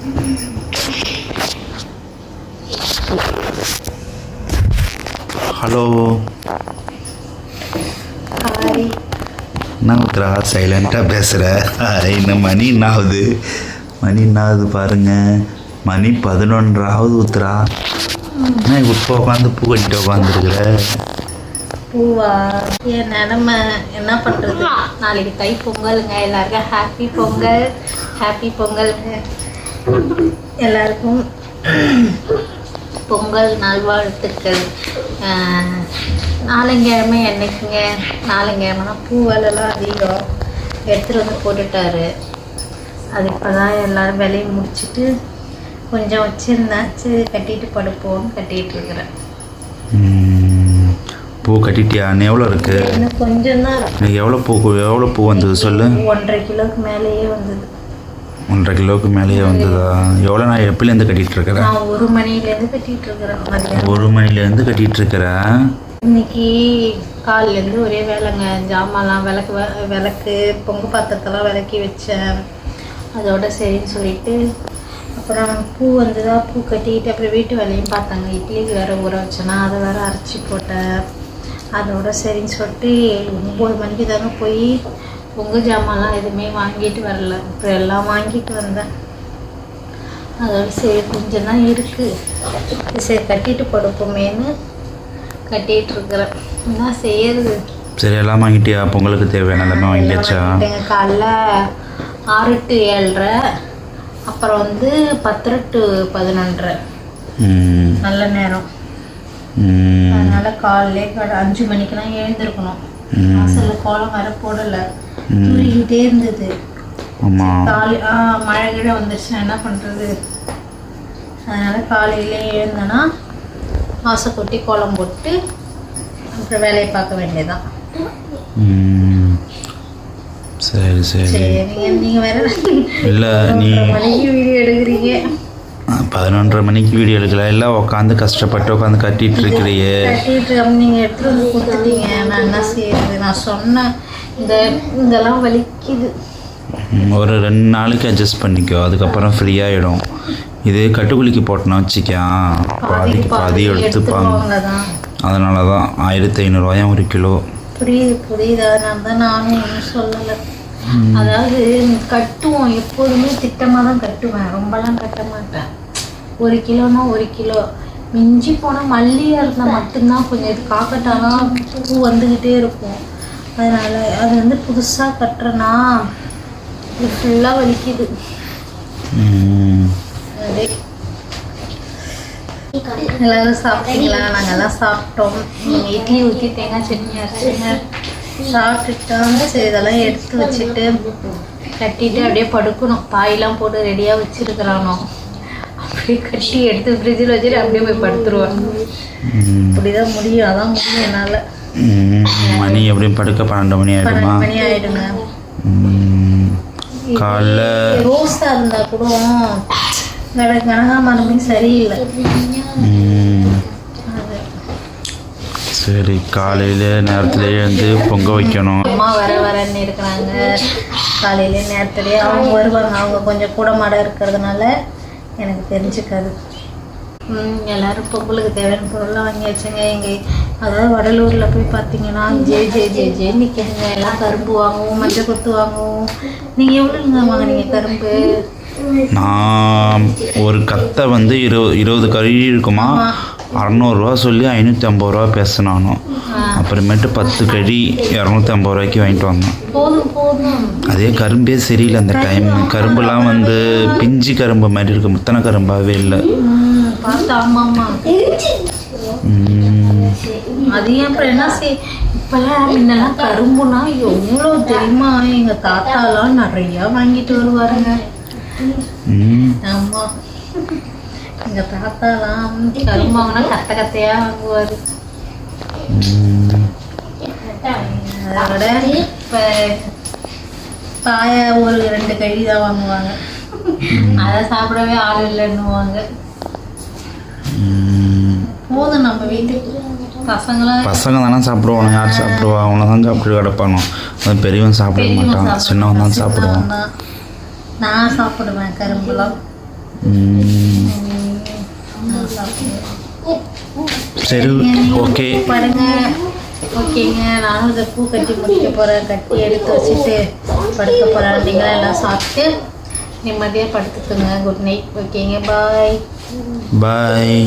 Hello. Hi. என்ன உத்ரா சைலண்ட்டாக பேசுகிற? இன்னும் மணி என்னாகுது பாருங்க. மணி 11 உத்ரா. என்ன இப்போ உட்காந்து பூ கட்டிட்டு உட்காந்துருக்குற? பூவா? என் நிலமை என்ன பண்ணுறது, நாளைக்கு தை பொங்கலுங்க. எல்லாருக்கும் ஹாப்பி பொங்கலுங்க. எல்லாருக்கும் பொங்கல் நல்வாழ்த்துக்கள். நாலங்கிழமை என்னைக்குங்க? நாலங்கிழமைனா பூ வேலைலாம் அதிகம் எடுத்துகிட்டு வந்து போட்டுட்டாரு. அது இப்போ தான் எல்லோரும் வேலையை முடிச்சுட்டு கொஞ்சம் வச்சுருந்தேன். சரி கட்டிட்டு படுப்போன்னு கட்டிகிட்டு இருக்கிறேன். பூ கட்டிட்டியா? எவ்வளோ இருக்குது? இன்னும் கொஞ்சம் தான். எவ்வளோ பூ வந்தது சொல்லு? 1.5 கிலோவுக்கு மேலேயே வந்தது. 1.5 கிலோவுக்கு மேலேயே வந்ததா? எவ்வளோ நான் எப்போலேருந்து கட்டிகிட்டு இருக்கிறேன்? நான் 1 மணிலேருந்து கட்டிகிட்டு இருக்கிறேன். 1 மணிலேருந்து கட்டிகிட்டு இருக்கிறேன். இன்னைக்கு காலிலேருந்து ஒரே வேலைங்க. ஜாமான்லாம் விளக்கு பொங்கு பாத்திரத்தெல்லாம் விளக்கி வச்சேன். அதோட சரின்னு சொல்லிட்டு அப்புறம் பூ வந்ததா, பூ கட்டிக்கிட்டு அப்புறம் வீட்டு வேலையும் பார்த்தாங்க. இட்லிக்கு வேறு ஊற வச்சேன்னா அதை வேறு அரைச்சி போட்டேன். அதோட சரின்னு சொல்லிட்டு 9 மணிக்கு தாங்க போய் பொங்கல் ஜாமான்லாம் எதுவுமே வாங்கிட்டு வரல. அப்புறம் எல்லாம் வாங்கிட்டு வந்தேன். அதோட சரி கொஞ்சம் தான் இருக்குது, சரி கட்டிட்டு படுப்போமேன்னு கட்டிகிட்டு இருக்கிறேன். என்ன செய்யறது? சரி எல்லாம் வாங்கிட்டியா? பொங்கலுக்கு தேவையான எல்லாமே வாங்கியாச்சா? காலைல 6 to 7:30, அப்புறம் 10 to 11:30 நல்ல நேரம். அதனால காலையிலே 5 மணிக்கெல்லாம் எழுந்திருக்கணும். வாசலில் கோலம் வர போடலை, தூரிக்கிட்டே இருந்தது. மழை கிழ வந்துருச்சுன்னா என்ன பண்ணுறது? அதனால் காலையிலே எழுந்தேன்னா வாசல் கொட்டி கோலம் போட்டு அப்புறம் வேலையை பார்க்க வேண்டியதான். சரி சரி. நீங்கள் வேற இல்லை, நீ மணிக்கு வீடியோ எடுக்கிறீங்க. 11:30 மணிக்கு வீடியோ எடுக்கல, எல்லாம் உட்காந்து கஷ்டப்பட்டு உட்காந்து கட்டிகிட்டு இருக்கிறியே. நீங்கள் எடுத்துகிட்டு வந்து கொடுத்துட்டீங்க. நான் என்ன செய்யறது? நான் சொன்னேன் இதெல்லாம் வலிக்குது. ஒரு 2 நாளைக்கு அட்ஜஸ்ட் பண்ணிக்கோ, அதுக்கப்புறம் ஃப்ரீயாகிடும். இது கட்டுக்குலிக்கு போட்டோன்னா வச்சுக்கா பாதி எடுத்துப்பாங்க. அதனால தான் 1500 1 கிலோ. புரியுது. அதனால தான் நானும் ஒன்றும் சொல்லலை. அதாவது கட்டுவோம், எப்போதுமே திட்டமாக தான் கட்டுவேன், ரொம்பலாம் கட்ட மாட்டேன். 1 கிலோனா 1 கிலோ, மிஞ்சி போனால் மல்லியாக இருந்தால் மட்டும்தான் கொஞ்சம் இது காக்கட்டாலாம் பூ வந்துக்கிட்டே இருக்கும். அதனால் அது புதுசாக கட்டுறேன்னா இது ஃபுல்லாக வலிக்குது. அதே எல்லோரும் சாப்பிட்டீங்களா? நாங்கள்லாம் சாப்பிட்டோம். இட்லி ஊற்றி தேங்காய் சட்னி அரைச்சிங்க சாப்பிட்டுட்டோம். சரி இதெல்லாம் எடுத்து வச்சுட்டு கட்டிட்டு அப்படியே படுக்கணும். பாயெல்லாம் போட்டு ரெடியாக வச்சுருக்கிறானோ, அப்படியே கட்டி எடுத்து ஃப்ரிட்ஜில் வச்சுட்டு அப்படியே போய் படுத்துருவேன். இப்படிதான் முடியும், அதான் முடியும் என்னால். மணி எப்படியும் படுக்க 12 மணி ஆகிடுமா? 12 மணி ஆகிடுங்க. காலைல ரோஸாக இருந்தால் கூட கனகாமரமே சரியில்லை. சரி, காலையில் நேரத்தில் எழுந்து பொங்க வைக்கணும். அம்மா வரன்னு இருக்கிறாங்க. காலையிலே நேரத்துலேயே அவங்க வருவாங்க. அவங்க கொஞ்சம் கூட மாட இருக்கிறதுனால எனக்கு தெரிஞ்சுக்காது. எல்லோரும் பொங்கலுக்கு தேவையான பொருள்லாம் வாங்கி வச்சுங்க. அதாவது வடலூரில் போய் பார்த்தீங்கன்னா ஜே நிற்கிறீங்க. எல்லாம் கரும்பு வாங்குவோம், மஞ்சள் கொத்து வாங்குவோம். நீங்கள் எவ்வளோங்க வாங்கினீங்க கரும்பு? நான் ஒரு கத்தை 20 கறி இருக்குமா, 600 ரூபா சொல்லி 550 ரூபா பேசினானோ. அப்புறமேட்டு 10 கறி 250 ரூபாய்க்கு வாங்கிட்டு வந்தோம். அதே கரும்பே சரியில்லை அந்த டைம். கரும்புலாம் பிஞ்சு கரும்பு மாதிரி இருக்கு, முத்தனை கரும்பாகவே இல்லை. அதையும் அப்புறம் என்ன இப்போல்லாம் முன்னெல்லாம் கரும்புனா எவ்வளோ தெரியுமா? எங்கள் தாத்தாலாம் நிறையா வாங்கிட்டு வருவாருங்க. ஆமாம், எங்கள் தாத்தாலாம் கரும்பு வாங்கினா கத்தையாக வாங்குவார். அதோட இப்போ தாயா ஒரு 2 கழி தான் வாங்குவாங்க. அதை சாப்பிடவே ஆள் இல்லைன்னுவாங்க. போதும், நம்ம வீட்டுக்கு பசங்க தானே சாப்பிடுவாங்க. யார் சாப்பிடுவா? அவனை தான் சாப்பிட்டு கிடப்பானோ. அது பெரியவன் சாப்பிட மாட்டான், சின்னவன் தான் சாப்பிடுவான். நான் சாப்பிடுவேன் கரும்புலாம். சரி ஓகே பாருங்க. ஓகேங்க, நானும் இதை பூ கட்டி முடிக்க போகிறேன். கட்டி எடுத்து வச்சுட்டு படுக்க போகிறேன். நீங்களாம் எல்லாம் சாப்பிட்டு நிம்மதியாக படுத்துக்குங்க. Good night. ஓகேங்க, பாய். பாய்.